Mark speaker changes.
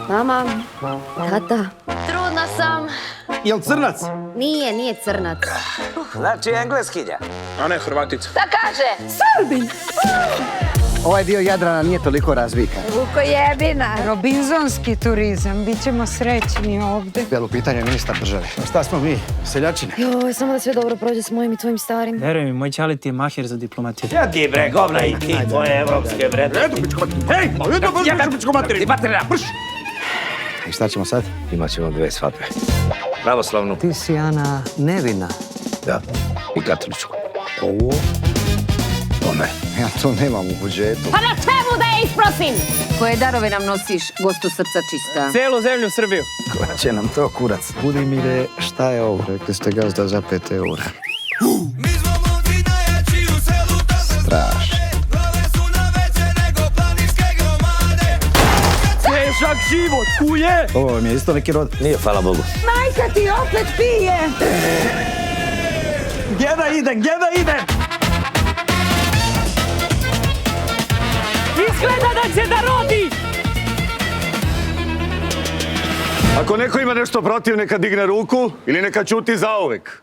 Speaker 1: Mama, tata, trudna sam.
Speaker 2: Jel crnac?
Speaker 1: Nije crnac.
Speaker 3: Znači engleskinja.
Speaker 4: A ne, Hrvatica.
Speaker 1: Da kaže, Srbin.
Speaker 2: Ovaj dio Jadrana nije toliko razvikan.
Speaker 1: Vukojebina.
Speaker 5: Robinzonski turizam, bit ćemo srećni ovdje.
Speaker 2: Jel u pitanju je ministar države. Šta smo mi? Seljačine?
Speaker 1: Joj, samo da sve dobro prođe s mojim i tvojim starim.
Speaker 6: Veruj mi, moj čalit je mahir za diplomatiju.
Speaker 3: Ja ti bre, govna i ti tvoje evropske vrednosti.
Speaker 2: Edo, pičko materiju. Hej, edo, pičko materiju.
Speaker 3: Ti baterina, prš!
Speaker 2: I šta ćemo sad?
Speaker 3: Imat ćemo 2 svadbe. Pravoslavnu.
Speaker 5: Ti si Ana nevina.
Speaker 3: Da. I katoličku. Ovo? To ne.
Speaker 2: Ja to nemam u budžetu.
Speaker 1: Pa na čemu da je isprosim? Koje darove nam nosiš, gostu srca čista?
Speaker 6: Celu zemlju Srbiju.
Speaker 2: Koja će nam to kurac? Budimire, šta je ovo? Rekli ste gazda za 5 eura. Strašno.
Speaker 6: Težak život, kuje!
Speaker 2: Ovo vam je isto neki rod.
Speaker 3: Nije, hvala Bogu.
Speaker 5: Majka ti opet pije!
Speaker 6: Gdje da idem? Izgleda da će da rodi!
Speaker 7: Ako neko ima nešto protiv, neka digne ruku ili neka ćuti zauvek.